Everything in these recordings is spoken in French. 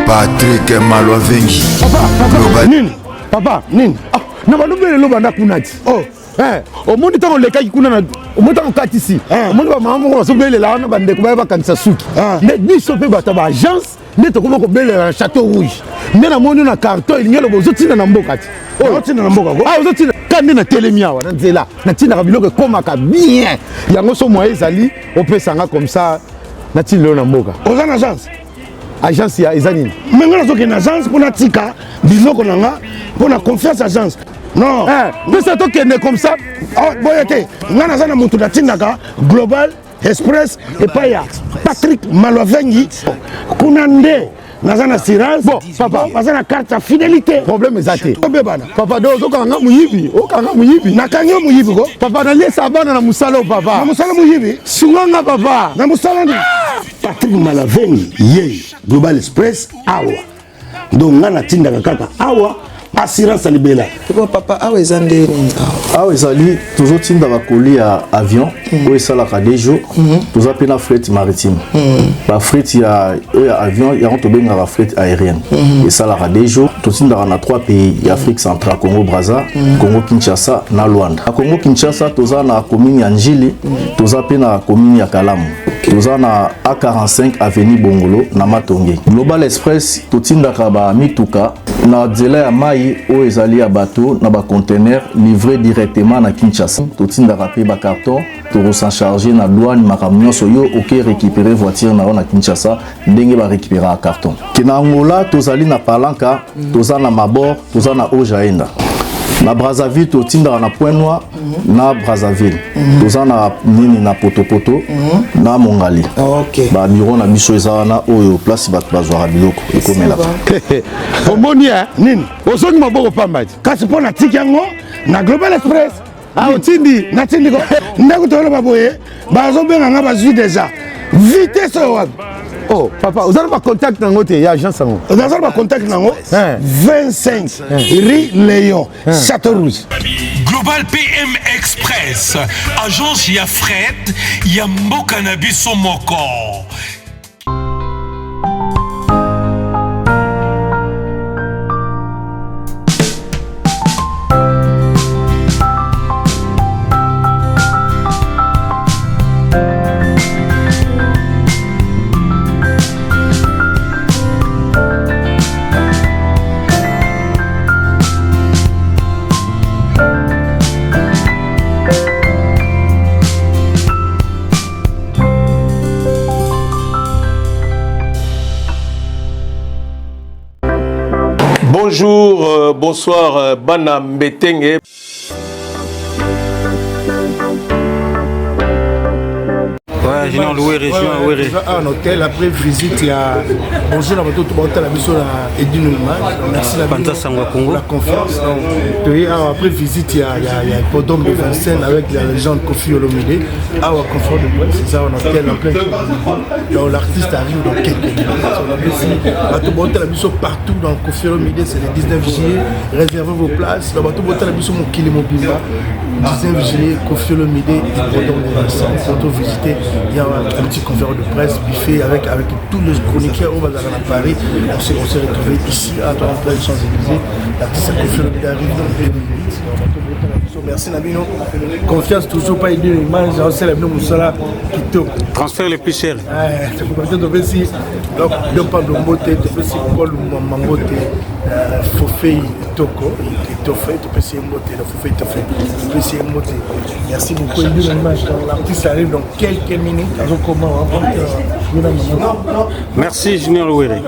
Patrick Malwavengi. Papa, nini? Papa, nini? Ah, na balubele lo banda kunati. Oh, au monde tant le kai kuna na au monde tant katisi. Au monde ba maman ko so bele la na bande ko ba kanisa suki. Mais biso pe bata ba agence, ne to ko bele na Château Rouge. Mais na moni na carton il nyelo bozo tina na mboka ti. Oh, tina na mboka ko. Ah, bozo tina kandi na telemia wa na nzela. Na tina ka biloko koma ka bien. Yango so moye ezali, on peut sanga comme ça. Na tina na mboka. Oza na agence. Agence ya ezanini. Menga na soki na agence pour na tika biloko nanga pour na confiance agence. Non, mais ça to kende comme ça. Oh, boyete. Ngana za na mutu na tindaka Global Express et pas ya Patrick Malwavengi. Kuna nde naza na assurance. Bon, papa, naza na carte ya fidélité. Problème ezate. Obebana. Papa dozo kanga muyibi. O kanga muyibi. Na kanyo muyibi ko. Papa na lesa bana na musala papa. Na musala muyibi. Sunganga papa. Na musala ni. Patrick Malwavengi ye Global Express awa. Donc ngana tindaka kaka awa. Assurance libela. Papa, awa ezande awa ezali toujours tinda bakoli ya avion oyo esalaka des jours toza pe na fret maritime ba fret ya avion yango tobengaka fret aérienne esalaka des jours totindaka na 3 pays ya Afrique centrale, Congo Brazza, Congo Kinshasa na Luanda. Na Congo Kinshasa toza na commune ya Njili, toza pe na commune ya Kalamu, toza na A45 avenue Bongolo na Matonge. Global Express totindaka ba mituka na nzela ya mai oyo ezali ya bateau na ba conteneur livré directement na Kinshasa. Totindaka pe ba carton to s'en charger na douane makambo nyonso yo oke récupérer voiture na Kinshasa ndenge ba récupérer carton. Kina Angola tozali na Palanca, toza na Mabor, toza na Ojaenda. Na Brazzaville totindaka na Point Noir na Brazzaville. Toza na nini na Potopoto na Mongali. OK. Ba bureau na biso ezana oyo place bato bazwaka biloko ekomela. Omoni nini? Osongi maboko pambati. Kasi pona tiki yango na Global Express. Ah otindi na tindi ko. Ndako tolo baboye bazo benga nga bazwi déjà. Vitesse wapi? Oh papa, vous avez pas contact dans votre agence en haut. Vous avez pas contact dans 25 rue Léon, Château Rouge. Global PM Express, agence ya fret, ya mboka na biso moko. Bonjour, bonsoir, Bana Mbetenge. J'ai loué région, un hôtel après visite il y a bonjour à tout le la mission à Edine merci pour la confiance. Après visite il y a Podom de Vincennes avec la légende Kofi Olomide. À confort de presse, c'est ça un hôtel en plein donc l'artiste arrive dans quelques minutes. On a la mission partout dans Kofi Olomide, c'est le 19 juillet. Réservez vos places. Dans la mission mon Kilimo Bimba 19 juillet Kofi Olomide et Podom de Vincennes pour visiter. Il y a un petit conférence de presse, buffet avec tous les chroniqueurs au bazar à Paris. On s'est retrouvés ici à plein de Champs-Élysées. L'artiste Kofi Olomide arrive dans 2 minutes. merci Nabino. Confiance toujours pas aider l'image, c'est la même Moussala qui tourne. Transfert le plus cher. C'est pour ça que tu fais donc deux pas de beauté, tu fais si Paul Mambote, Fofei Toko, tu fais si Mbote, Fofei Tofé, tu fais si Mbote. Merci beaucoup aider l'image. L'artiste arrive dans quelques minutes. Comment merci Junior Louéré.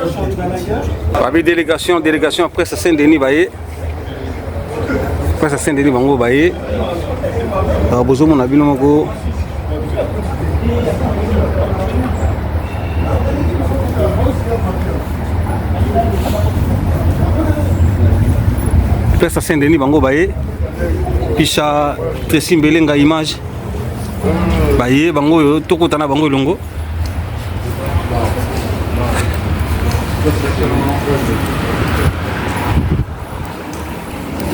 Avec délégation après ça Saint-Denis Baye. Après ça Saint-Denis Bango Baye. Bozo mon abino moko. Après ça Saint-Denis Bango Baye. Pisha Tracy Mbelenga image. Baye Bango yo tokotana Bango longo.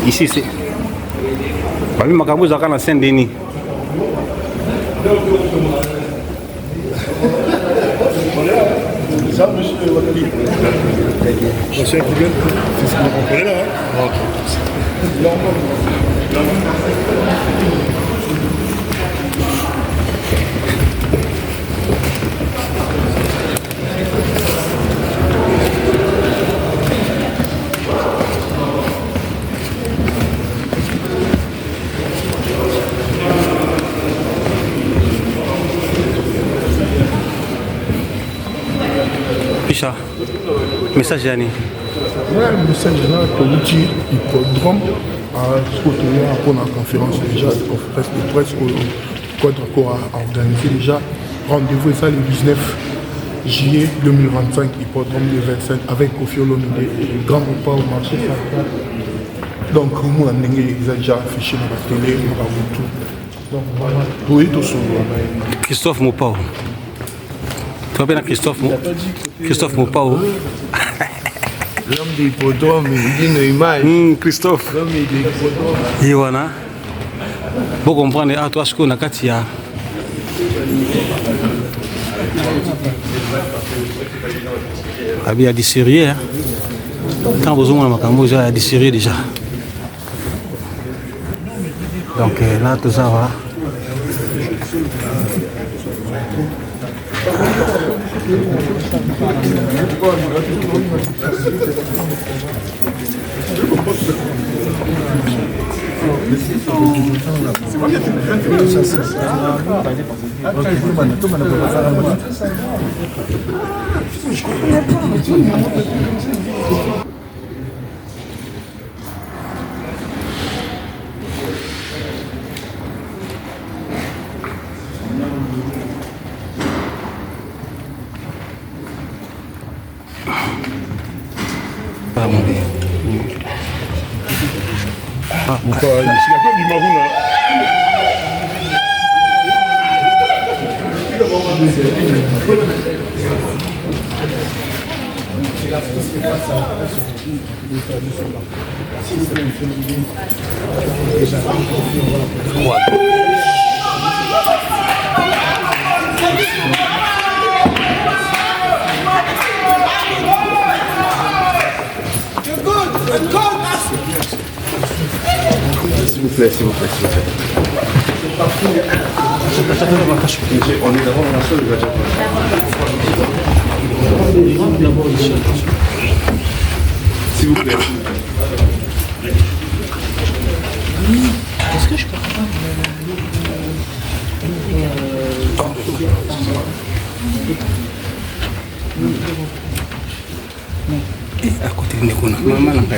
Ici c'est Babi Makambo Zaka na Saint-Denis. Ça, monsieur Wakali. Monsieur Akigel, c'est ce qu'on connaît là. Message Yanni. Le message là, pour l'outil hippodrome, ce qu'on a pour la conférence déjà, la conférence de presse qu'on a organisé déjà. Rendez-vous ça le 19 juillet 2025, hippodrome le 25 avec Kofi Olomide, grand repas au marché central. Donc, nous, on a déjà affiché dans la télé, on a tout. Donc, voilà. Oui, tout ça. Christophe Mopao. Tu vois bien Christophe Mopao. L'homme des hippodromes, il dit une image. Christophe. L'homme des hippodromes. Iwana. Vous comprenez, à toi, ce qu'on a Katia. Il y a des séries. Quand vous avez un il y a des séries déjà. Donc là, tout ça va. S'il vous plaît, s'il vous plaît, s'il vous plaît. On est d'abord dans la salle, il va dire. S'il vous plaît. Est-ce que je peux pas à côté de Nekuna, maman n'a pas.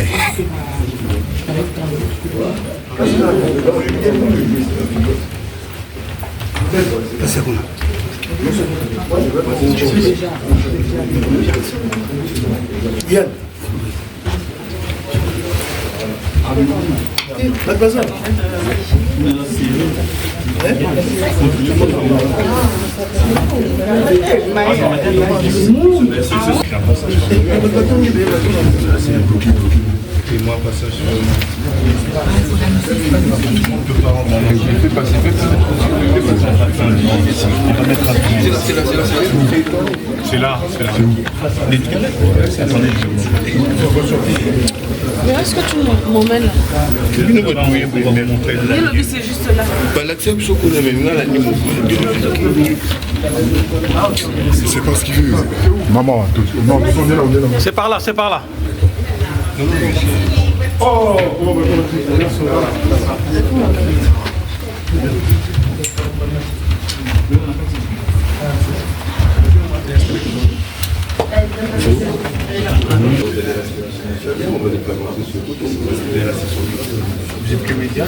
C'est quoi? Yann. Et moi, passage sur on peut pas rentrer. Fais passer. C'est là. Attendez. Mais est-ce que tu m'emmènes là? Oui, Le lobby, c'est juste là. c'est pas ce qu'il veut. Maman, non, C'est par là, c'est par là. oh, Vous êtes que média?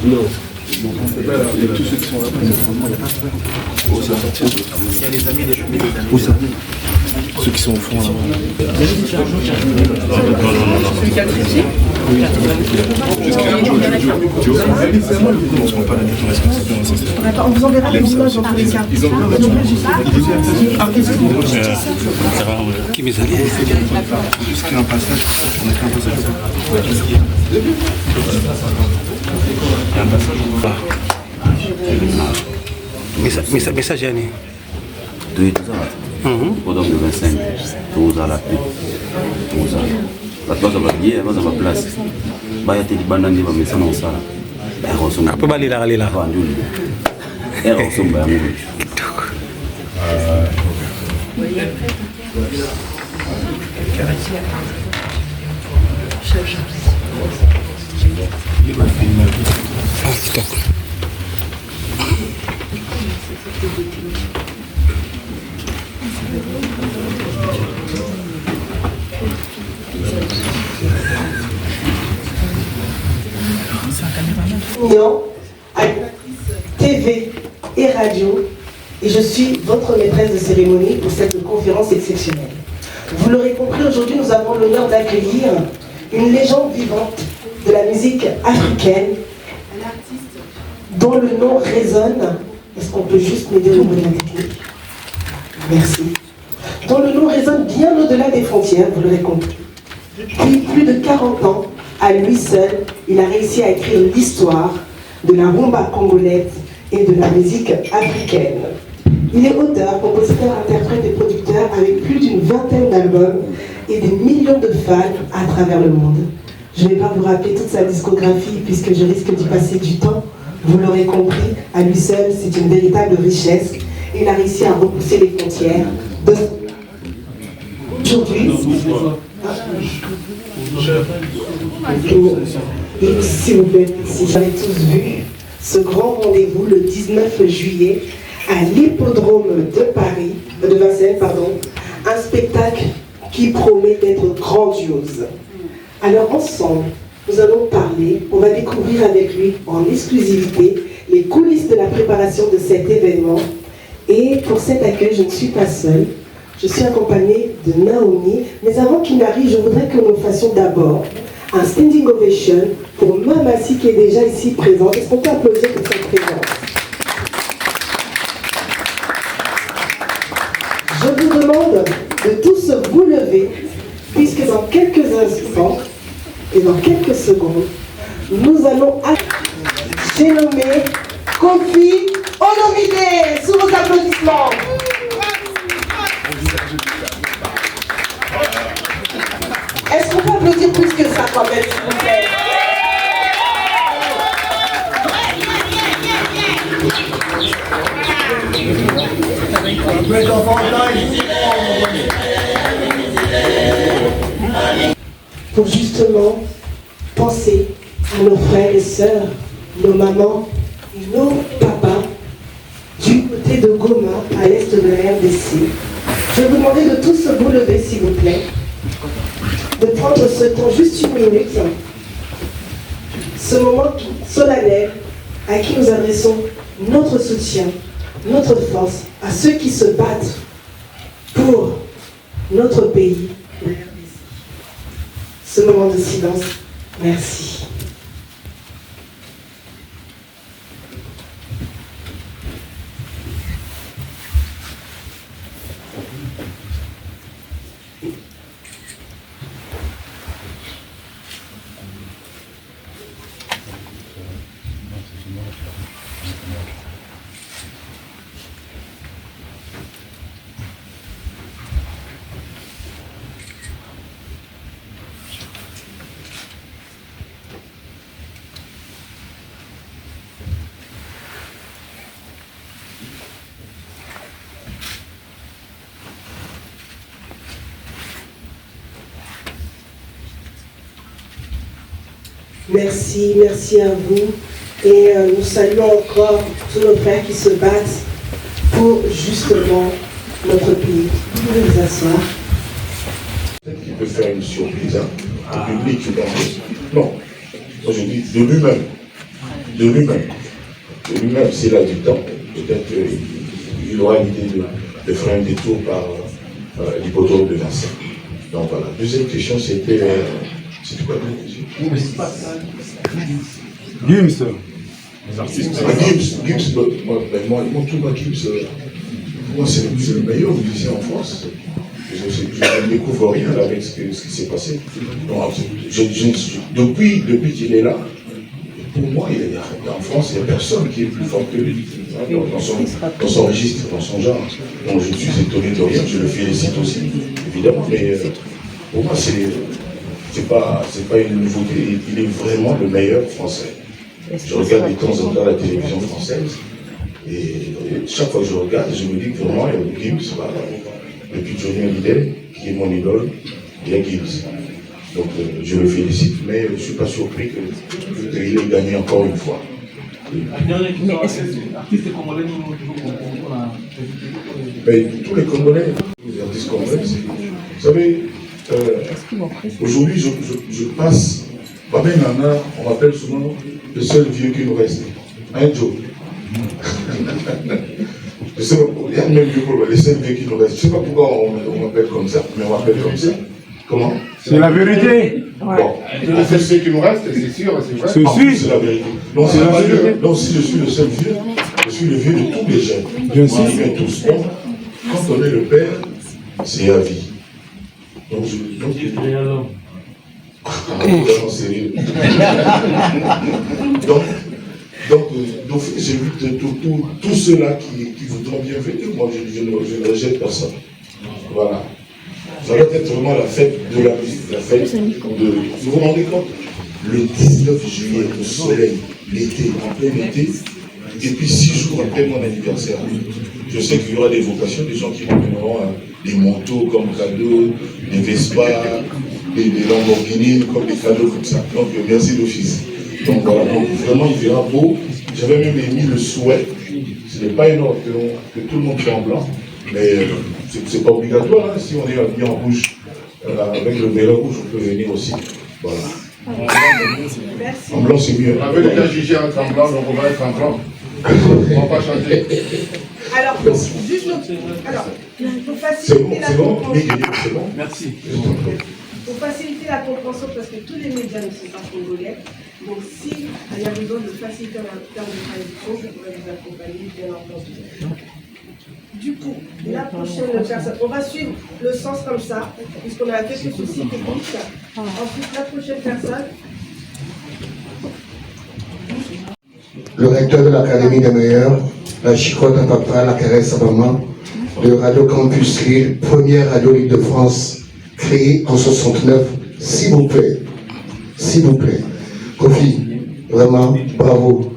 Non. Donc on peut pas, tous ceux qui sont là, il y a les amis des où ça? Ceux qui sont au fond là. On vous enverra les images en tous les cas. Qui mes alliés? Jusqu'à un passage, on a fait un passage. Message yani Podom de 25 toza la pe toza bato baza balie baza baplace baya te libanda nde bamesana osala apo balelaka lela vanduli ere osomba yango kitoko. TV et radio, et je suis votre maîtresse de cérémonie pour cette conférence exceptionnelle. Vous l'aurez compris, aujourd'hui nous avons l'honneur d'accueillir une légende vivante de la musique africaine, dont le nom résonne. Est-ce qu'on peut juste m'aider au niveau de la technique? Merci. Dont le nom résonne bien au-delà des frontières, vous l'aurez compris. Depuis plus de 40 ans, à lui seul, il a réussi à écrire l'histoire de la rumba congolaise et de la musique africaine. Il est auteur, compositeur, interprète et producteur avec plus d'une vingtaine d'albums et des millions de fans à travers le monde. Je ne vais pas vous rappeler toute sa discographie puisque je risque d'y passer du temps. Vous l'aurez compris, à lui seul, c'est une véritable richesse. Il a réussi à repousser les frontières. Aujourd'hui, s'il vous plaît, si vous avez tous vu ce grand rendez-vous le 19 juillet à l'hippodrome de Paris, de Vincennes, pardon, un spectacle qui promet d'être grandiose. Alors ensemble, nous allons parler, on va découvrir avec lui en exclusivité les coulisses de la préparation de cet événement. Et pour cet accueil, je ne suis pas seule. Je suis accompagnée de Naomi, mais avant qu'il n'arrive, je voudrais que nous fassions d'abord un standing ovation pour Mamassi qui est déjà ici présente. Est-ce qu'on peut applaudir pour sa présence? Je vous demande de tous vous lever, puisque dans quelques instants et dans quelques secondes, nous allons... J'ai nommé Kofi Olomide, sous vos applaudissements. Est-ce qu'on peut applaudir plus que ça quand même, s'il vous plaît? Pour justement penser à nos frères et sœurs, nos mamans et nos papas du côté de Goma, à l'est de la RDC. Je vais vous demander de tous vous lever, s'il vous plaît, de prendre ce temps, juste une minute, ce moment solennel à qui nous adressons notre soutien, notre force, à ceux qui se battent pour notre pays. Ce moment de silence, merci. Merci, merci à vous. Et nous saluons encore tous nos frères qui se battent pour justement notre pays. Vous pouvez vous asseoir. Peut-être qu'il peut faire une surprise au public. Non, moi je dis de lui-même. De lui-même. De lui-même, s'il a du temps, peut-être qu'il aura l'idée de faire un détour par l'hippodrome de Vincennes. Donc voilà. Deuxième question, c'était. C'était quoi la question? Gims. Gims, moi, Gims, moi, c'est le meilleur musicien en France. Je ne découvre rien avec ce qui s'est passé. Donc, depuis qu'il est là, pour moi, en France, il n'y a personne qui est plus fort que lui dans son registre, dans son genre. Donc je suis étonné de rien, je le félicite aussi, évidemment, mais pour moi, c'est pas une nouveauté, il est vraiment le meilleur français. Je regarde de temps en temps la télévision française, et chaque fois que je regarde, je me dis que vraiment, Gims, depuis Johnny Hallyday, qui est mon idole, il y a Gims. Donc je le félicite, mais je ne suis pas surpris qu'il ait gagné encore une fois. Artistes congolais, mais tous les Congolais, les artistes congolais, vous savez, aujourd'hui je passe, Babé Nana, on m'appelle souvent le seul vieux qui nous reste. Un Joe. Je sais pas, il y a même vieux pour les seuls vieux qui nous restent. Je ne sais pas pourquoi on m'appelle comme ça, mais on m'appelle comme ça. Comment? C'est la vérité. Bon, c'est ce qui nous reste, c'est sûr, c'est vrai. C'est la vérité. Non, si je suis le seul vieux, je suis le vieux de tous les jeunes. Bien sûr. Tous. Donc, quand on est le père, c'est à vie. Donc, sérieux. Donc, j'invite tous ceux-là qui voudront bien venir. Moi, je ne rejette personne. Voilà. Ça va être vraiment la fête de la musique, la fête de... Vous vous rendez compte? Le 19 juillet, au soleil, l'été, en plein été, et puis 6 jours après mon anniversaire. Je sais qu'il y aura des vocations, des gens qui m'amèneront des manteaux comme cadeaux, des Vespa, des Lamborghini comme des cadeaux comme ça. Donc merci d'office. Donc voilà, donc, vraiment il verra beau. J'avais même émis le souhait, ce n'est pas énorme que tout le monde soit en blanc. Mais c'est pas obligatoire, hein. Si on est habillé en rouge, avec le vélo rouge, on peut venir aussi. Voilà. En blanc, c'est mieux. On avait déjà jugé en blanc, donc on va être en blanc. On ne va pas changer. Alors, juste pour faciliter la compréhension. C'est bon. Merci. Pour faciliter la compréhension, parce que tous les médias ne sont pas congolais, donc s'il y a besoin de faciliter en termes de traduction, je pourrais vous accompagner, bien entendu. Du coup, la prochaine personne, on va suivre le sens comme ça, puisqu'on a quelques soucis techniques. Ensuite, la prochaine personne. Le recteur de l'Académie des meilleurs, la chicotte à papa, la caresse à maman, de Radio Campus Lille, première radio Ligue de France, créée en 69. S'il vous plaît, Kofi, vraiment, bravo.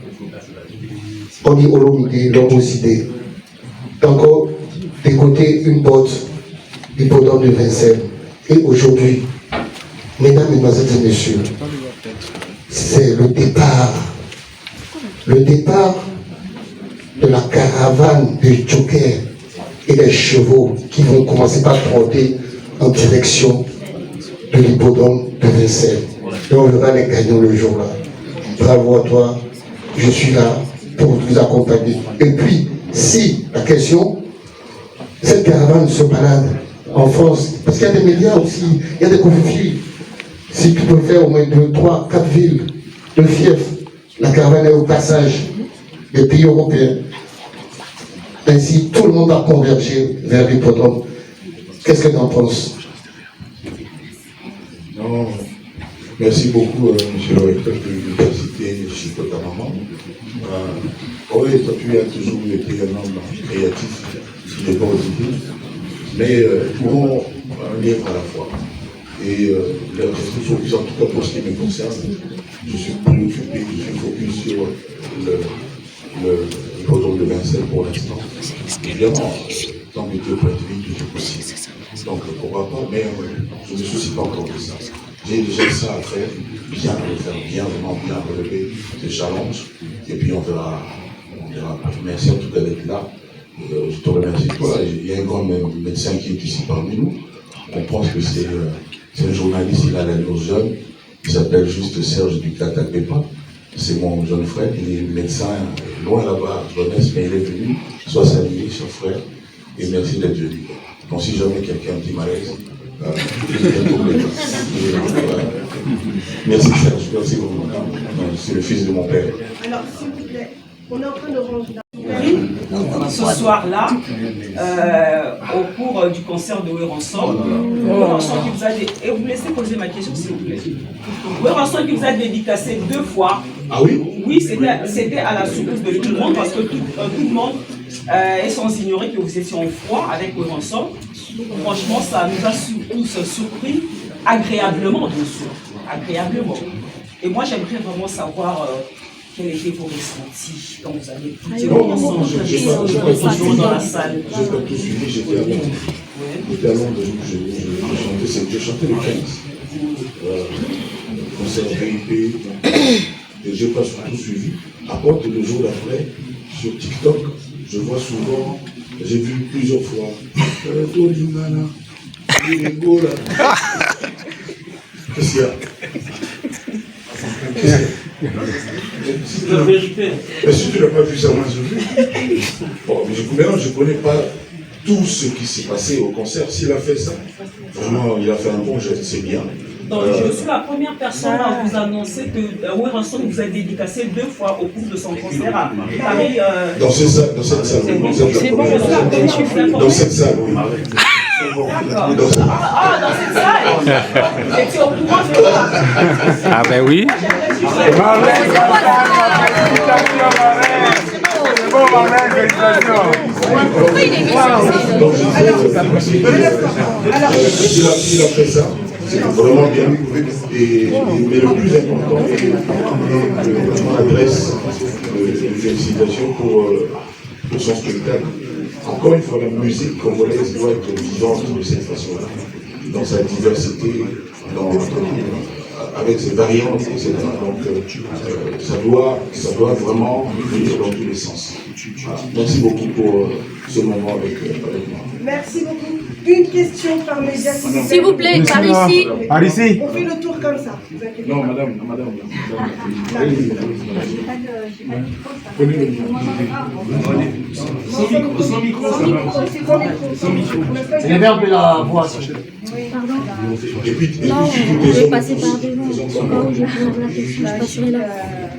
On dit Olomide, l'homme aux idées. Encore décoter une botte d'hippodrome de Vincennes. Et aujourd'hui, mesdames, mesdemoiselles et messieurs, c'est le départ de la caravane des jokers et des chevaux qui vont commencer par trotter en direction de l'hippodrome de Vincennes. Et on verra les gagnants le jour-là. Bravo à toi, je suis là pour vous accompagner. Et puis, si la question, cette caravane se balade en France, parce qu'il y a des médias aussi, il y a des conflits. Si tu peux faire au moins 2, 3, 4 villes de fief, la caravane est au passage des pays européens. Ainsi, tout le monde a convergé vers l'hippodrome. Qu'est-ce que tu en penses? Non, merci beaucoup, monsieur le recteur de l'université Chicotte à maman. Oui, toi tu as toujours été un homme créatif, des bonnes idées, mais pouvons un livre à la fois. Et la focus, en tout cas pour ce qui me concerne, je suis préoccupé, je suis focus sur l'hippodrome de Vincennes pour l'instant. Évidemment, tant que Dieu peut être toujours possible. Donc pourquoi pas, mais je ne me soucie pas encore de ça. j'ai déjà ça à faire, bien le faire, bien, vraiment bien relever ces challenges. Et puis on verra. Merci en tout cas d'être là. Je te remercie toi. Il y a un grand médecin qui est ici parmi nous. On pense que c'est un journaliste, il a la aux jeunes. Il s'appelle juste Serge Ducata-Pepa. C'est mon jeune frère. Il est médecin loin là-bas, jeunesse, mais il est venu. Sois salué, cher frère. Et merci d'être venu. Donc si jamais quelqu'un dit malaise, merci Serge, merci beaucoup. C'est le fils de mon père. Alors, s'il vous plaît, on est en train de ranger. Ce soir-là, au cours du concert de Weranson, qui vous a et vous me laissez poser ma question s'il vous plaît. Weranson qui vous a dédicacé 2 fois. Ah oui? Oui, c'était à la surprise de tout le monde parce que tout le monde est sans ignorer que vous étiez en froid avec Weranson. Franchement, ça nous a tous surpris agréablement, bien sûr, agréablement. Et moi, j'aimerais vraiment savoir. Quels étaient vos ressentis quand vous avez écouté ensemble dans la salle? Je n'ai pas tout suivi, j'étais à Londres. J'étais à Londres, je chantais le 15. Concert VIP. Et je n'ai pas tout suivi. À part que le jour d'après, sur TikTok, je vois souvent, j'ai vu plusieurs fois, il est beau là. Qu'est-ce qu'il y a? C'est la vérité. Mais si tu n'as pas vu ça, moi je l'ai vu. Bon, mais je ne connais pas tout ce qui s'est passé au concert. S'il a fait ça, vraiment, il a fait un bon geste, c'est bien. Donc, je suis la première personne à vous annoncer que Weranson vous a dédicacé 2 fois au cours de son concert à Paris. Dans cette salle. Dans cette salle, oui. D'accord. Ah, dans cette salle. Et tu es au courant de ça. Ah ben oui. Il a fait ça, c'est vraiment bien. Mais le plus important, on adresse une félicitation pour son spectacle. Encore une fois, la musique congolaise doit être vivante de cette façon-là, dans sa diversité, avec ses variantes, etc. Donc ça doit vraiment venir dans tous les sens. Voilà. Merci beaucoup pour ce moment avec moi. Merci beaucoup. Une question par média. S'il vous plaît, par ici. Par ici. On fait le tour comme ça. Non, madame. C'est les verbes de la voix. Pardon. Non, je vais passer par devant. Je suis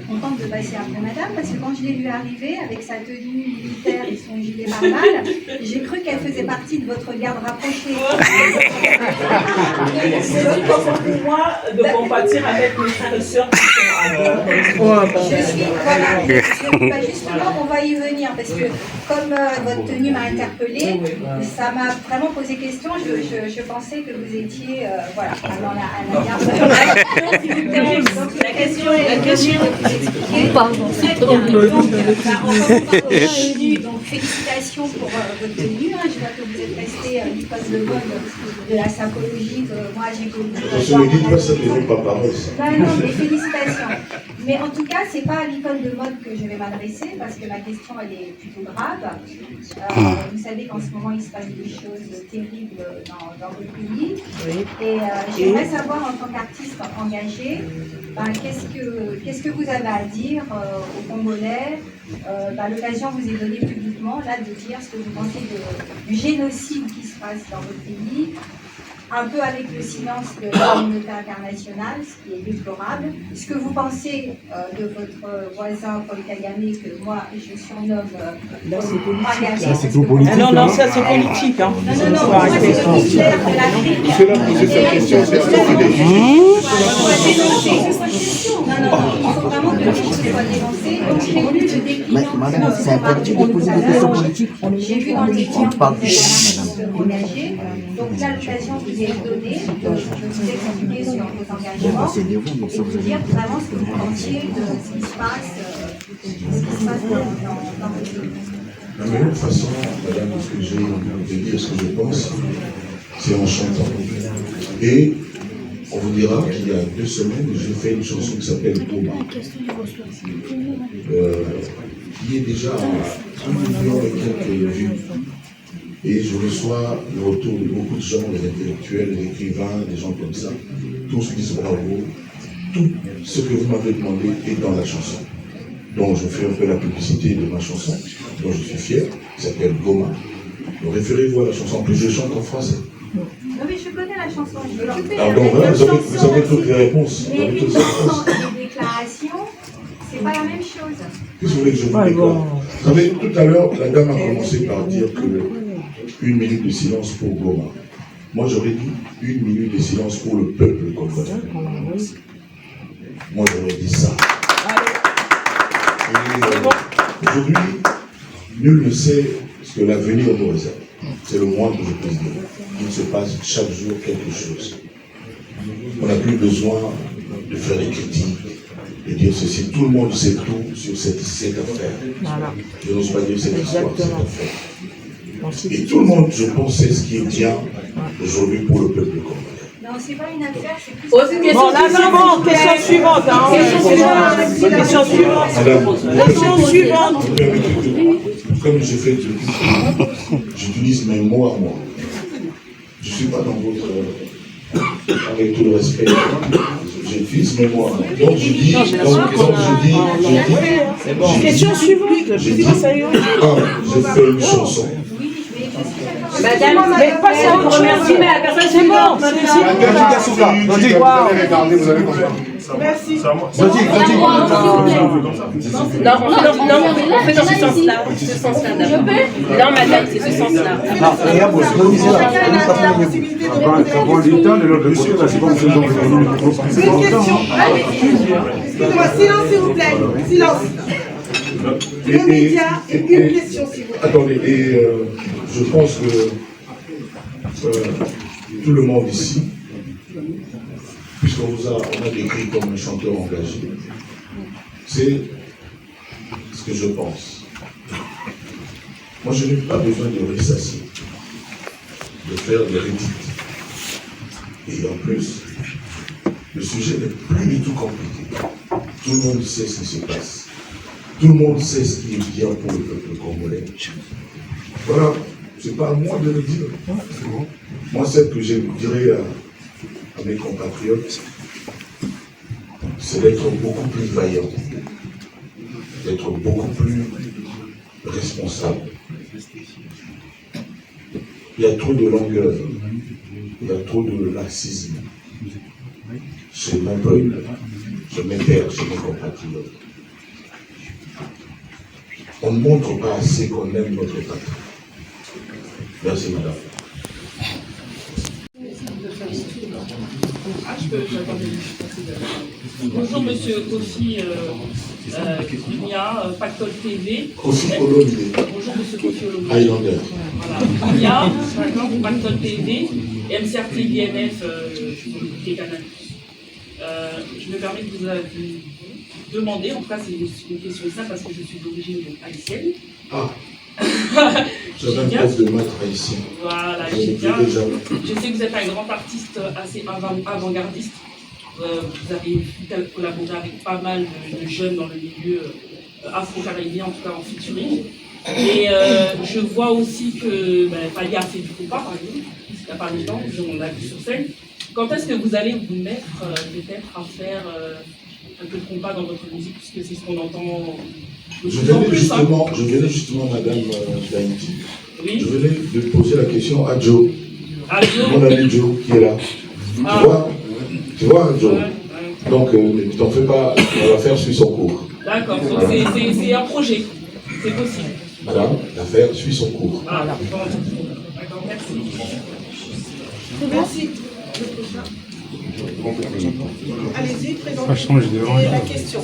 contente de passer après madame parce que quand je l'ai vue arriver avec sa tenue militaire et son gilet pare-balles, j'ai cru qu'elle faisait partie de votre garde rapprochée. C'est important pour moi de compatir avec mes frères et sœurs qui sont à bord. Justement, on va y venir parce que comme votre tenue m'a interpellée, ça m'a vraiment posé question. Je pensais que vous étiez dans la garde. Donc la question pardon. Donc félicitations pour votre tenue. Je vois que vous êtes resté l'icône de mode de la sapologie que moi j'ai connue. Je ne dis pas ça, mais pas pareil. Non, mais félicitations. Mais en tout cas, c'est pas à l'icône de mode que je vais m'adresser parce que ma question elle est plutôt grave. Vous savez qu'en ce moment il se passe des choses terribles dans votre pays. Et j'aimerais savoir en tant qu'artiste engagé, qu'est-ce que vous avez à dire aux Congolais. L'occasion vous est donnée publiquement là de dire ce que vous pensez du génocide qui se passe dans votre pays. Un peu avec le silence de la communauté internationale, ce qui est déplorable. Ce que vous pensez de votre voisin Paul Kagame, que moi je surnomme Ça c'est tout politique. Non, ça c'est politique. Non, moi c'est le Hitler de l'Afrique. C'est là poser sa question, c'est ça il faut vraiment que les choses soient dénoncées. Donc j'ai voulu le déclic. Madame, c'est interdit de poser des questions politiques. J'ai vu dans le déclic que vous engagé. Donc là, l'occasion vous est donnée de vous expliquer sur vos engagements et vous dire vraiment ce que vous pensiez de ce qui se passe dans votre pays. La meilleure façon, madame, de dire ce que je pense, c'est en chantant. Et on vous dira qu'il y a 2 semaines, j'ai fait une chanson qui s'appelle Goma, qui est déjà à 1 million et quelques vues. Et je reçois le retour de beaucoup de gens, des intellectuels, des écrivains, des gens comme ça. Tous disent bravo. Tout ce que vous m'avez demandé est dans la chanson. Donc je fais un peu la publicité de ma chanson, dont je suis fier, qui s'appelle Goma. Donc référez-vous à la chanson. En plus, je chante en français. Non mais je connais la chanson, je vais écouter. Alors donc voilà, vous avez toutes les réponses. Mais une chanson et des déclarations, c'est pas la même chose. Qu'est-ce que vous voulez que je vous déclare? Vous savez, tout à l'heure, la dame a commencé par dire que 1 minute de silence pour Goma. Moi, j'aurais dit 1 minute de silence pour le peuple congolais. Moi, j'aurais dit ça. Aujourd'hui, nul ne sait ce que l'avenir nous réserve. C'est le moins que je puisse dire. Il se passe chaque jour quelque chose. On n'a plus besoin de faire des critiques, de dire ceci. Tout le monde sait tout sur cette affaire. Voilà. Je n'ose pas dire cette histoire, cette affaire. Et tout le monde, je pense, sait ce qui est bien aujourd'hui pour le peuple congolais. Non, c'est pas une affaire, c'est plus... Bon, question suivante. Question suivante. Comme je fais, j'utilise mes mots à moi. Je ne suis pas dans votre... avec tout le respect. J'utilise mes mots à moi. Donc je dis... Question suivante. Je fais une chanson. Madame, mais pas ça, on remercie, mais la personne, c'est bon. Merci. Non, on fait dans ce sens-là. Non, madame, c'est ce sens-là. Une question. Excusez-moi, silence s'il vous plaît. Silence. Le média et une question s'il vous plaît. Attendez, et je pense que tout le monde ici, puisqu'on a décrit comme un chanteur engagé, c'est ce que je pense. Moi, je n'ai pas besoin de ressasser, de faire des rédits. Et en plus, le sujet n'est plus du tout compliqué. Tout le monde sait ce qui se passe. Tout le monde sait ce qui est bien pour le peuple congolais. Voilà, c'est pas à moi de le dire. Moi, ce que je dirais à mes compatriotes, c'est d'être beaucoup plus vaillant, d'être beaucoup plus responsable. Il y a trop de longueur, il y a trop de laxisme chez mon peuple, chez mes pères, chez mes compatriotes. On ne montre pas assez qu'on aime notre patrie. Merci, madame. Bonjour, monsieur Kofi Dunia, Pactole TV. Kofi Olomide. Bonjour, monsieur Kofi Olomide. Highlander. Voilà. Dunia, Pactole TV, MCRT INF, qui est Canal+. Je me permets de vous demander, en tout cas, c'est une question simple parce que je suis d'origine haïtienne. Ah. J'avais un prof de maths haïtien. Voilà, je sais que vous êtes un grand artiste assez avant-gardiste. Vous avez collaboré avec pas mal de jeunes dans le milieu afro-caribien, en tout cas en featuring. Et je vois aussi que Fali a fait du compas, par exemple, il n'y a pas longtemps, on l'a vu sur scène. Quand est-ce que vous allez vous mettre peut-être à faire un peu de compas dans votre musique, puisque c'est ce qu'on entend je venais justement, madame d'Haïti, oui. Je venais de poser la question à Joe, mon ami Joe qui est là. Ah. Tu vois Joe, ouais. Donc ne t'en fais pas, on va faire suivre son cours. D'accord, donc c'est un projet, c'est possible. Madame, l'affaire suit son cours. Ah, d'accord, merci. Merci. Allez-y, présentez la question.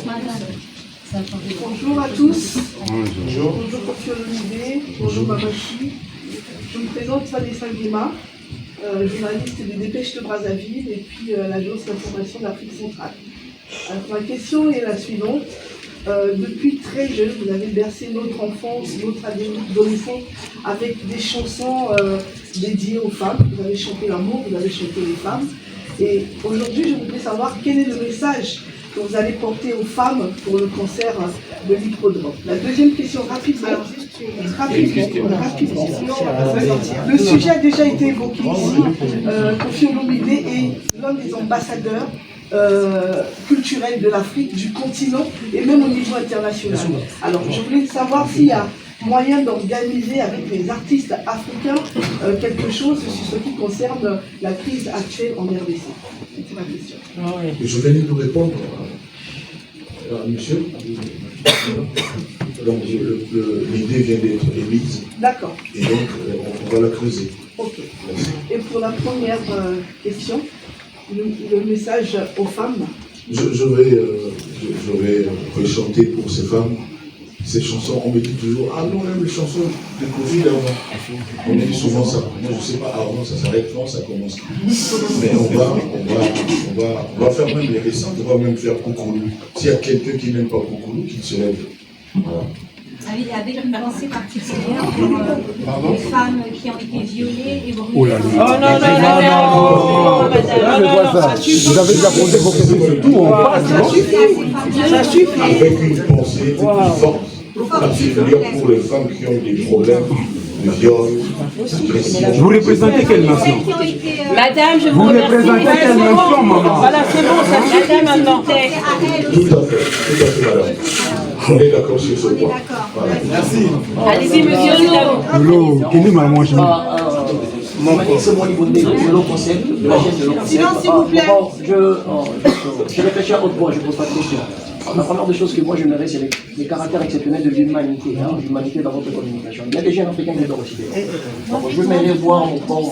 Bonjour à tous. Bonjour. Bonjour Kofi Olomide. Bonjour Mamachi. Je me présente Vanessa Guéma, journaliste des Dépêches de Brazzaville et puis l'agence d'information d'Afrique centrale. Alors, ma question est la suivante. Depuis très jeune, vous avez bercé notre enfance, notre adolescence avec des chansons dédiées aux femmes. Vous avez chanté l'amour, vous avez chanté les femmes. Et aujourd'hui, je voudrais savoir quel est le message que vous allez porter aux femmes pour le cancer de l'hippodrome. La deuxième question, rapidement. Rapidement. Le sujet a déjà été évoqué ici. Kofi Olomide est l'un des ambassadeurs culturels de l'Afrique, du continent et même au niveau international. Alors, je voulais savoir s'il y a moyen d'organiser avec les artistes africains quelque chose sur ce qui concerne la crise actuelle en RDC. C'est ma question. Je vais nous répondre, monsieur. Donc, l'idée vient d'être émise. D'accord. Et donc, on va la creuser. Ok. Et pour la première question, le message aux femmes. Je vais rechanter pour ces femmes ces chansons. On me dit toujours, ah non, même les chansons de Covid avant. On me dit souvent ça. Moi, je ne sais pas, avant ça s'arrête, non, ça commence. Mais on va faire même les récentes, on va même faire Koukoulou. S'il y a quelqu'un qui n'aime pas Koukoulou, qu'il se lève. Voilà. Avec une pensée particulière pour les femmes qui ont été violées et brûlées. Oh là là. Ça suffit. Vous avez déjà posé vos questions sur tout, on passe. Ça suffit. Avec une pensée forte, particulière pour les femmes qui ont des problèmes de viol. Vous représentez quelle nation? Madame, je vous remercie. Vous représentez quelle nation, maman? Voilà, c'est bon, ça suffit maintenant. Tout à fait, madame. On est d'accord sur ce point. Merci. Allez-y, monsieur Lolo, quel est ma manche? C'est mon niveau de l'eau concept, de la chaîne de l'eau concept. Silence, s'il vous plaît. Je réfléchis à haute voix, je ne pose pas de questions. La première des choses que moi je mets, c'est les caractères exceptionnels de l'humanité, l'humanité dans votre communication. Il y a des jeunes africains qui doivent aussi. Donc je m'aimerais voir encore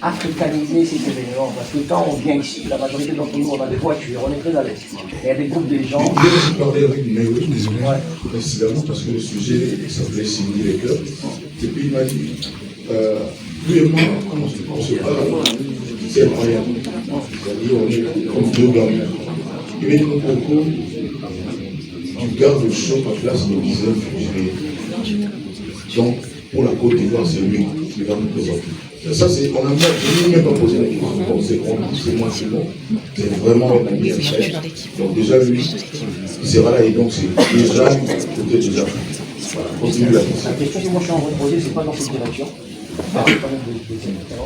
africaniser ces événements, parce que quand on vient ici, la majorité d'entre nous, on a des voitures, on est très à l'aise. Il y a des groupes de gens. Je vais parler avec Méo, désolé, précisément parce que le sujet semblait signer les cœurs. Et puis il m'a dit, lui et moi, comment on se parle, c'est incroyable. C'est-à-dire, on est comme deux gamins. Il m'a dit, mon concours, tu gardes le show en place le 19 juillet. Donc, pour la Côte d'Ivoire, c'est lui qui va nous présenter. Ça, c'est, on a même pas posé la question. C'est moi, c'est bon. C'est vraiment un ami à faire. Donc, déjà, lui, il sera là et donc, c'est déjà, peut-être déjà. Voilà, continue la question. La question que moi je suis en train de poser, c'est pas dans cette direction.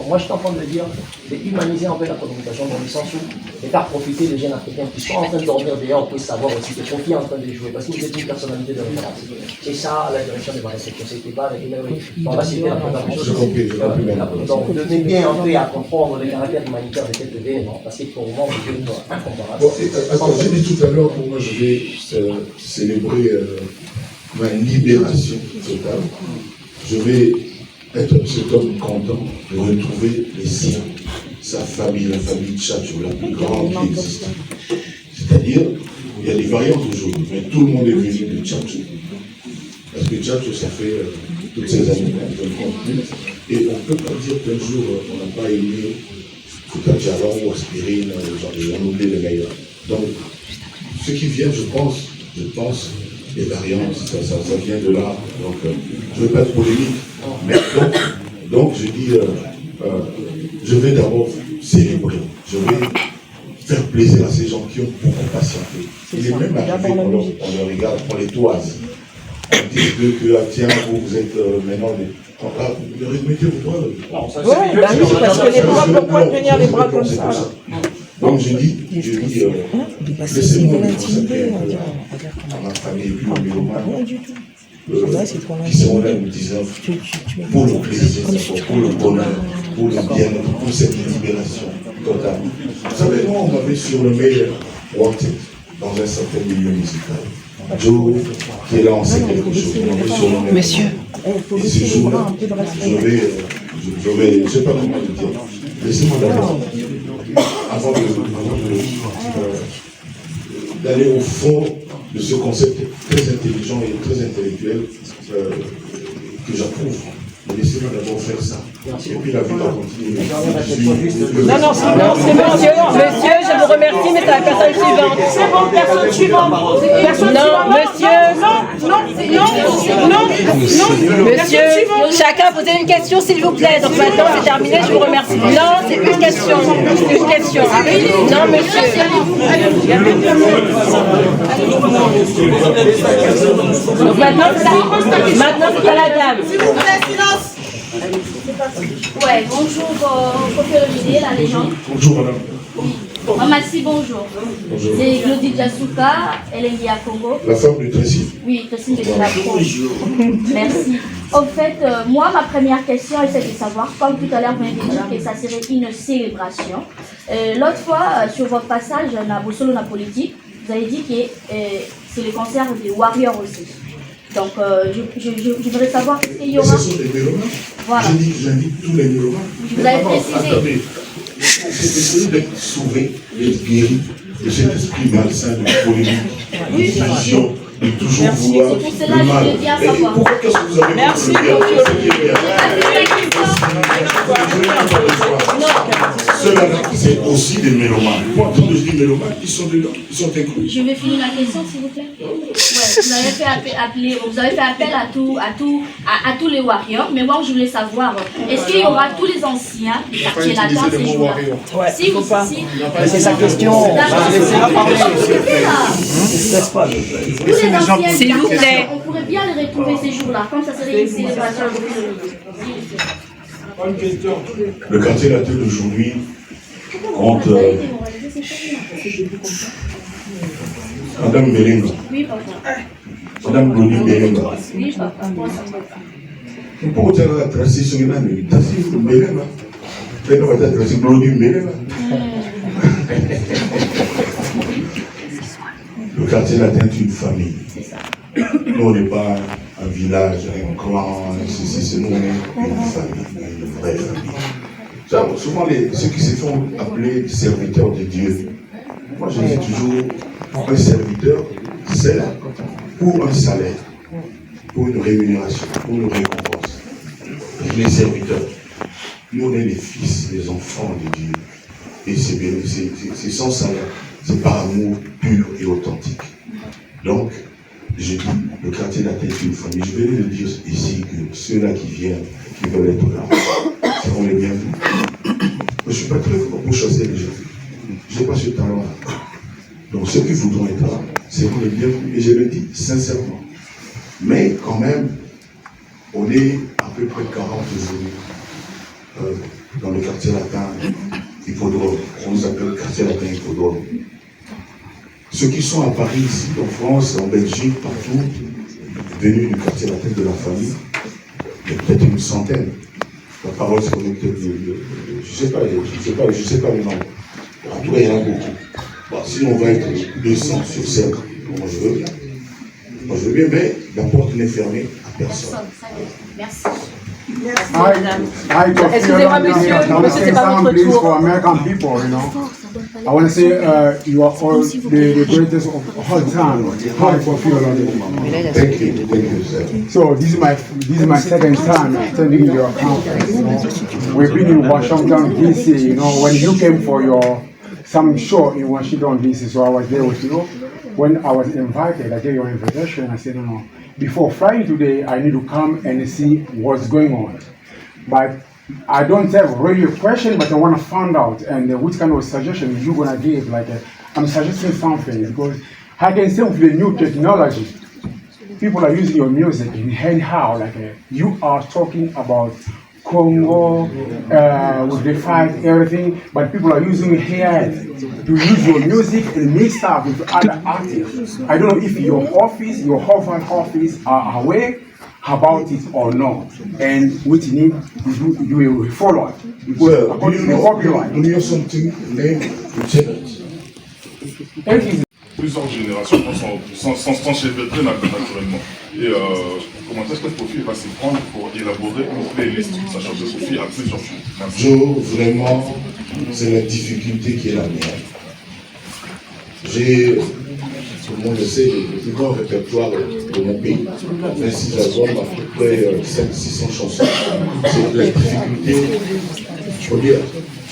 Moi, je suis en train de le dire, c'est humaniser un peu la communication dans le sens où c'est faire profiter des jeunes africains qui sont en train de dormir d'ailleurs, on peut savoir aussi que Kofi est en train de jouer parce que vous êtes une personnalité de référence. C'est ça la direction de ma réflexion, c'était pas avec une on va citer la première chose. Donc, donnez bien un peu à comprendre le caractère humanitaire de cet événement parce que pour moi, c'est incomparable. Bon, attends, j'ai dit tout à l'heure, pour moi, je vais célébrer ma libération totale. Je vais être cet homme content de retrouver les siens, sa famille, la famille Tchatcho, la plus grande qui existe. C'est-à-dire, il y a des variantes aujourd'hui, mais tout le monde est venu de Tchatcho. Parce que Tchatcho, ça fait toutes ces années qu'on continue. Et on ne peut pas dire qu'un jour, on n'a pas aimé Foucajalon ou Aspirine, on oublie les meilleurs. Donc, ce qui vient, je pense, les variantes, ça vient de là. Donc, je ne veux pas être polémique. Mais donc je dis, je vais d'abord célébrer. Je vais faire plaisir à ces gens qui ont beaucoup patienté. Il est même arrivé qu'on leur regarde, on les toise. On dit que tiens, vous êtes maintenant remettez vos bras. Oui, parce que les bras, pourquoi tenir les bras comme ça? Donc je dis, laissez-moi me consacrer à ma famille, puis au mélomane, qui seront là le 19, pour le plaisir, pour le bonheur, pour le bien-être, pour cette libération totale. Vous savez, moi, on m'avait surnommé Wanted dans un certain milieu musical. Joe, qui est là, on sait quelque chose. On m'avait surnommé. Monsieur. Et ce jour-là, je vais, je ne sais pas comment le dire. Laissez-moi d'abord, avant d'aller au fond de ce concept très intelligent et très intellectuel que j'approuve. Laissez-moi d'abord faire ça. Et puis la vie va continuer. Non, c'est bon, monsieur, je vous remercie, mais c'est la personne suivante. C'est bon, personne suivante. Non, monsieur, non. Monsieur, chacun posez une question s'il vous plaît. Donc maintenant c'est terminé, je vous remercie. Non, c'est une question. Une question. Non, monsieur. Donc maintenant c'est à la dame. S'il vous plaît, silence. Ouais, bonjour, Kofi Olomide, la légende. Bonjour madame. Merci, bonjour. C'est Glody Diasuka, Elengi à Congo. La femme du Tracy. Oui, Tracy de la France. Merci. En fait, moi, ma première question, c'est de savoir, comme tout à l'heure, vous m'avez dit que ça serait une célébration. L'autre fois, sur votre passage, Solo na politique, vous avez dit que c'est le concert des Warriors aussi. Donc, je voudrais savoir qu'est-ce qu'il y aura. Ce sont des mélomanes. Voilà. Je dis que j'invite tous les mélomanes. Vous avez précisé. Attendez. C'est essayer d'être sauvé, d'être guéri de cet esprit malsain de polémique, de division, de toujours vouloir c'est pour cela le mal. que je viens savoir. Pourquoi qu'est-ce que vous avez Merci Ceux-là, c'est aussi des mélomanes. Moi, quand je dis mélomanes, ils sont dedans, ils sont inclus. Je vais finir ma question, s'il vous plaît. Ouais, vous avez fait appel à tous les warriors, mais moi je voulais savoir, est-ce qu'il y aura tous les anciens du quartier latin ces jours-là? Si, vous pas. C'est sa question. Tous les anciens, s'il vous plaît. On pourrait bien les retrouver ces jours-là, comme ça serait une célébration. Le quartier latin d'aujourd'hui compte Madame Belenga. Oui, papa. Madame Glody Belenga. Oui, papa. Pour dire la transition, il y a une transition Belenga. Mais non, la transition Glody Belenga. Le quartier latin est une famille. Nous, on n'est pas un village, un clan, c'est nous, on est une famille, une vraie famille. Souvent, ceux qui se font appeler serviteurs de Dieu, moi je dis toujours, un serviteur, c'est pour un salaire, pour une rémunération, pour une récompense. Les serviteurs, nous on est les fils, les enfants de Dieu. Et c'est sans salaire, c'est par amour pur et authentique. Donc, je dis, le quartier latin est une famille. Je vais le dire ici que ceux-là qui viennent, qui veulent être là, seront les bienvenus. Je ne suis pas très fort pour chasser les gens. Je n'ai pas ce talent-là. Donc ceux qui voudront être là, seront les bienvenus. Et je le dis sincèrement. Mais quand même, on est à peu près 40 aujourd'hui dans le quartier latin Hippodrome. On nous appelle quartier latin Hippodrome. Ceux qui sont à Paris, ici, en France, en Belgique, partout, venus du quartier latin de la famille, il y a peut-être une centaine. La parole, c'est peut-être je ne sais pas le nombre. En tout cas, il y en a beaucoup. Bon, si on va être 200 sur 5, moi je veux bien. Moi je veux bien, mais la porte n'est fermée à personne. Merci. Excusez-moi, monsieur, c'est pas votre tour. For American people, you know, I want to say you are all the greatest of all time. Hi, Kofi Olomide. Thank you, sir. So this is my second time attending your conference. You know. We've been in Washington D.C. You know, when you came for some show in Washington D.C., so I was there with you. When I was invited, I gave you an invitation. I said, no. Before flying today, I need to come and see what's going on. But I don't have really a question, but I want to find out and which kind of suggestion you're going to give. Like, I'm suggesting something because I can say with the new technology, people are using your music in anyhow. Like, you are talking about Congo, with the fight, everything, but people are using AI to use your music and mix up with other artists. I don't know if your Harvard office are aware about it or not, and which need you will follow it. Because according to the copyright. Do you know something named Lieutenant? Plusieurs générations sans s'enchevêtrer naturellement. Et comment est-ce que Kofi va s'y prendre pour élaborer une playlist, sachant que Kofi a plusieurs choses. Joe, vraiment, c'est la difficulté qui est la mienne. J'ai, tout le monde le sait, le plus grand répertoire de mon pays. 26 albums, à peu près 500-600 chansons. C'est la difficulté, je peux dire,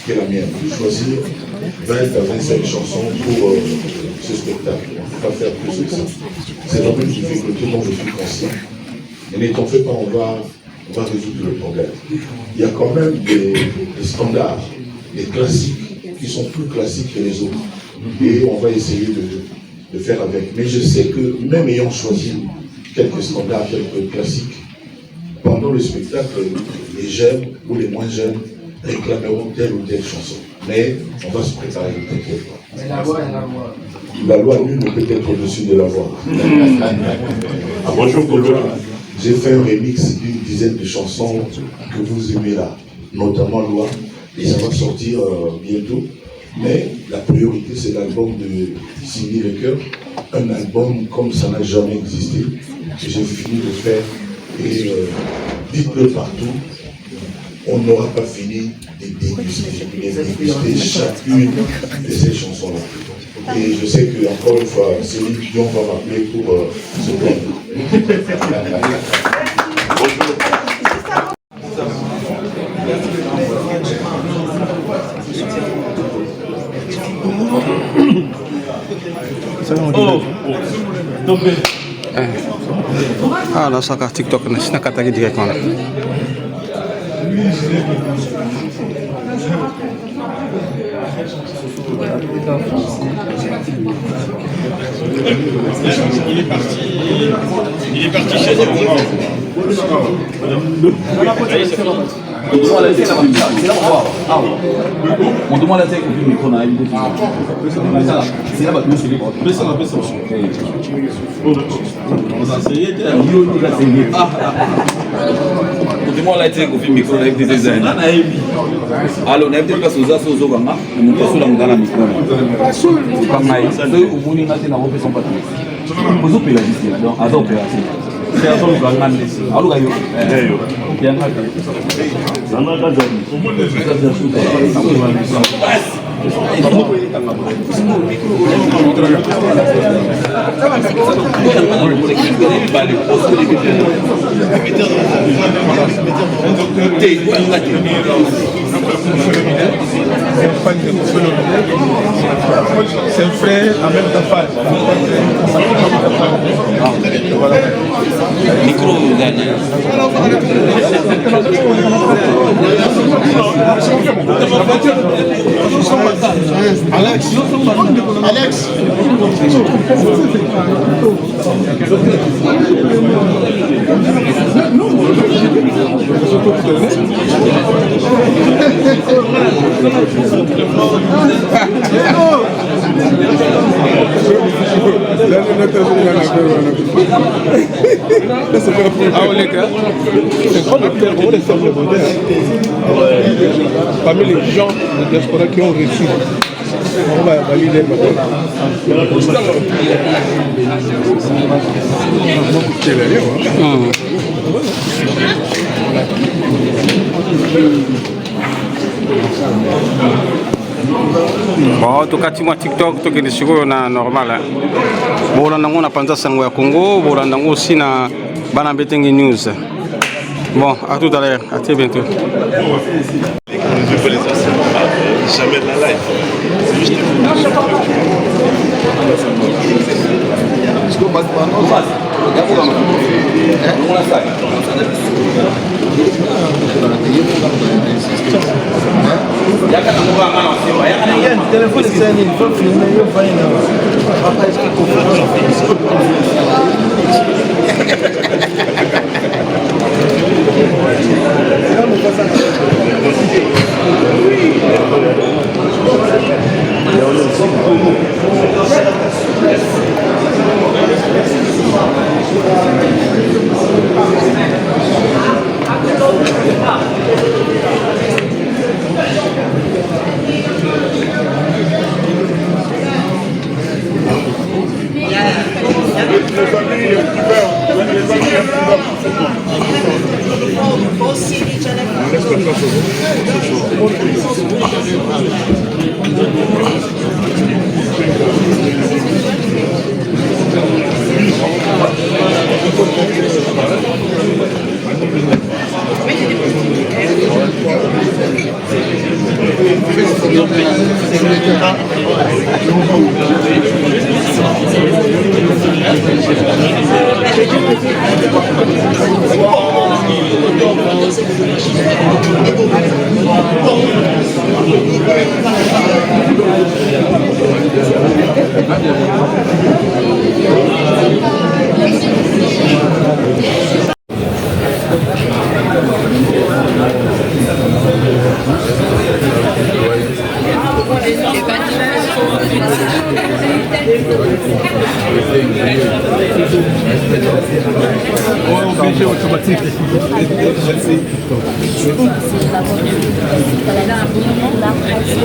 qui est la mienne. Il faut choisir 20 à 25 chansons pour ce spectacle. On ne peut pas faire plus que ça. C'est la même difficulté dont je suis conscient. Et n'étant fait pas, on va résoudre le problème. Il y a quand même des standards, des classiques qui sont plus classiques que les autres. Et on va essayer de faire avec. Mais je sais que même ayant choisi quelques standards, quelques classiques, pendant le spectacle, les jeunes ou les moins jeunes réclameront telle ou telle chanson. Mais on va se préparer, ne t'inquiète pas. Mais la loi est la loi. La loi, nul ne peut être au-dessus de la loi. Bonjour pour le. J'ai fait un remix d'une dizaine de chansons que vous aimez là, notamment Loi, et ça va sortir bientôt. Mais la priorité, c'est l'album de Cindy Lecoeur, un album comme ça n'a jamais existé, que j'ai fini de faire. Et dites-le partout, on n'aura pas fini de déguster chacune de ces chansons-là. Et je sais qu'encore une fois, Céline Dion va m'appeler pour se plaindre. Ah, non, ça, TikTok, c'est un catalogue directement. Il est parti chez eux. On demande à tête du micro. C'est là-bas que je on a été confié micro avec des designs. Alors, on a été passé aux assos au Gama, on est passé dans la micro. Comme ça, ceux où vous n'avez pas de son patron. Vous avez ici, donc, à l'opération. C'est à son plan. Alors, il y a un c'est un frère en même temps. micro Alex. Parmi les gens de diaspora qui ont réussi, on va valider Bon, tukati mwa TikTok tokende sikoyo na normal. Bolanda ngo na panza sango ya Congo, bolanda ngo aussi na bana Betenge News. Bon, à tout à l'heure, à très bientôt. Je peux les enseigner, jamais de la life. C'est juste téléphone c'est il faut filmer, il faut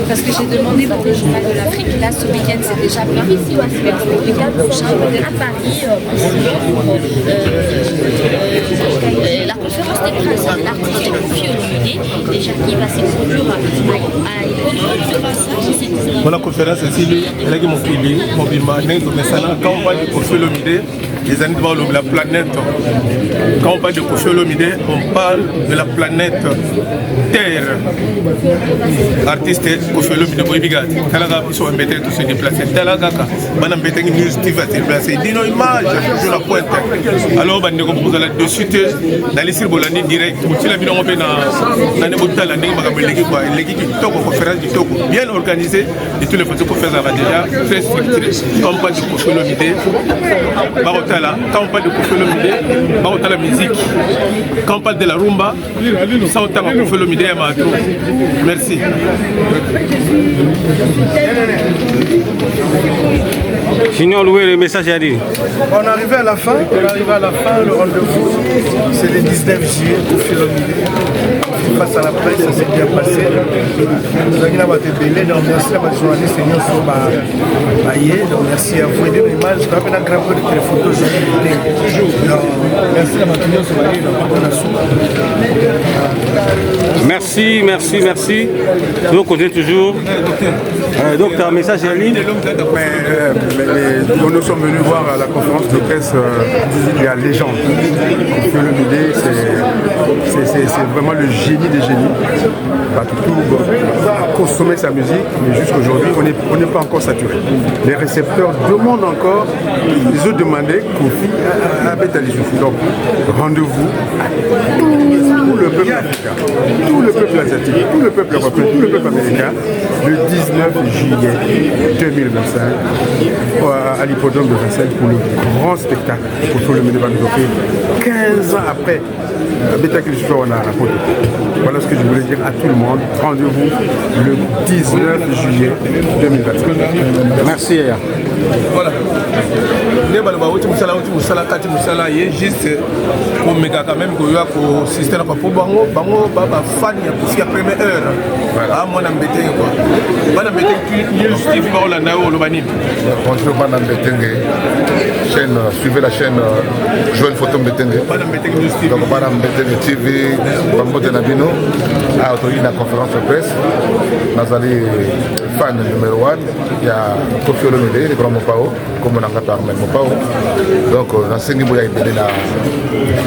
Parce que j'ai demandé pour le journal de l'Afrique, là ce week-end c'est déjà plein. Le week-end prochain, peut-être à Paris, la conférence des princes de l'artiste Koffi Olomide, déjà qui va s'introduire à l'hippodrome de Passage. Voilà, conférence ici, elle a dit mon pays, mon bima, quand on parle de Koffi Olomide, les années devant la planète. Quand on parle de Koffi Olomide, on parle de la planète Terre. Artiste Koffi Olomide, Boybigat, Talaga, ils sont embêtés tous se déplacer. Talaga, Madame Betting News TV va se déplacer. Dino image, je la pointe. Alors, on vous allez de suite dans les Bolani direct. Si la vidéo est dans les bouteilles, l'équipe qui toque aux conférences du Togo, bien organisée, et tous les photos qu'on fait déjà très structurées. Quand on parle de Koffi Olomide, quand on parle de Koffi Olomide, on parle de la musique. Quand on parle de la rumba, ça on parle de Koffi Olomide et Mahato. Merci. Junior Loué, le message est à dire. On est arrivé à la fin, le rendez-vous, c'est le 19 juillet, Koffi Olomide. Face à la presse, ça s'est bien passé. Nous avons été délais, donc merci à les journalistes et nous sommes donc merci à vous et des images. Je vais un grand peu de téléphotos, merci à Matignon Souvalier, Merci, merci, merci. Nous continuons toujours. Docteur, un message à lui. Nous sommes venus voir la conférence de presse de la légende. Koffi Olomide, c'est vraiment le génie des génies. Tout consommer sa musique, mais jusqu'aujourd'hui, on n'est pas encore saturé. Les récepteurs demandent encore, ils ont demandé Koffi à Betali Soufi. Donc, rendez-vous à tout le peuple africain, tout le peuple asiatique, tout le peuple européen, tout le peuple américain, le 19 juillet 2025 à l'hippodrome de Vincennes pour le grand spectacle Koffi Olomide va nous offrir 15 ans après Betali Soufi on a raconté. Voilà ce que je voulais dire à tout le monde. Rendez-vous le 19 juillet 2025. Merci. Voilà. Juste pour me quand même que le système pour bango fan ya première heure. Ah moi n'embêté quoi. Pas n'embêté News TV va Hollanda ou Lobani. Bonjour madame Betenge. Chaîne suivez la chaîne Joël Photo Betenge. Madame Betenge News TV. Donc madame Betenge TV Bambo de Nabino a autorisé la conférence de presse. Nazali fan numéro 1 il y a Koffi Olomide le grand Mopao comme on a parlé Mopao. Donc dans ce niveau il y a un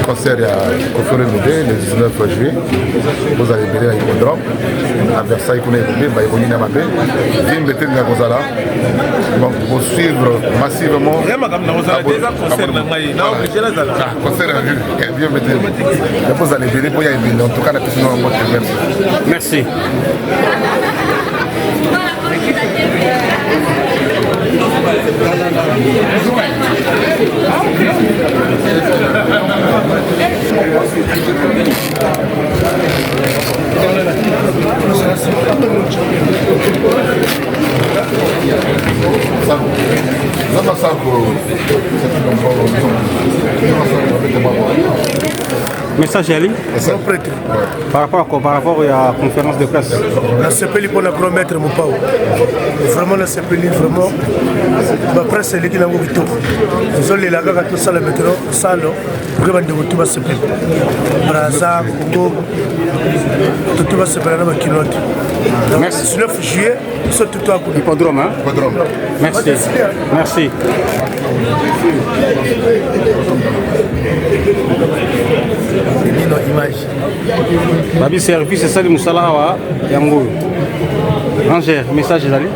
concert à Koffi Olomide le 19 juillet. Vous allez venir à l'hippodrome à Versailles pour les Namabe. Vim Betenge à Gozala. Donc pour suivre massivement. Concert à vue. Bien Betenge. Vous allez venir pour y aller. En tout cas la question en mode merci. Message à lui. Par rapport à la conférence de presse. La CPLI pour la promettre mon pao. Vraiment la CPLI vraiment. La presse c'est l'équipe d'Ango Vito. Nous allons les laver à tout ça le métro, ça là. Pour que vous tout va se faire. Braza, Congo, tout va se faire dans ma kilote. Merci. Le 9 juillet, nous sommes tout à coup. Hippodrome, hein? Hippodrome. Merci. Merci. Image. Babi service c'est ça le Moussala wa Yango. Ranger, message est allé.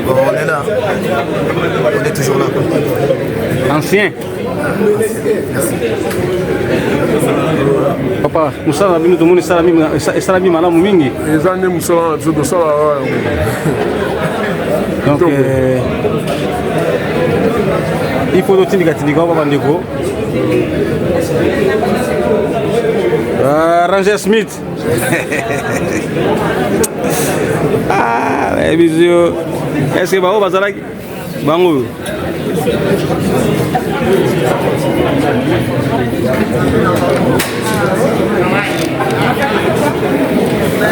Bon, on est là. On est toujours là. Ancien. Papa, musala bino to moni sala mi malamu mingi. Ezande musala to sala. Donc il faut d'autres tindika papa ndeko. Ranger Smith. Ah, les bisous. Est-ce que Bao Bazalak Bango?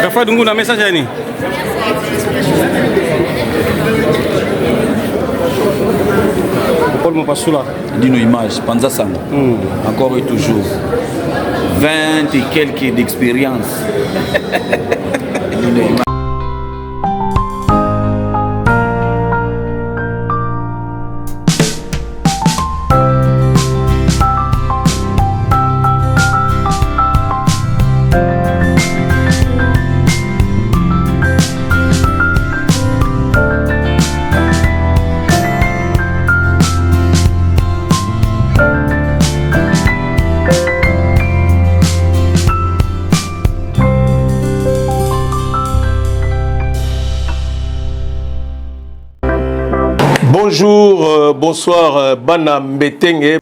Rafa Dungu na message ni. Paul Mopasula. Dino Image, Panza Sango. Encore et toujours. 20 et quelques d'expérience. Dino Image. Bonjour, bonsoir, Bana Mbetenge.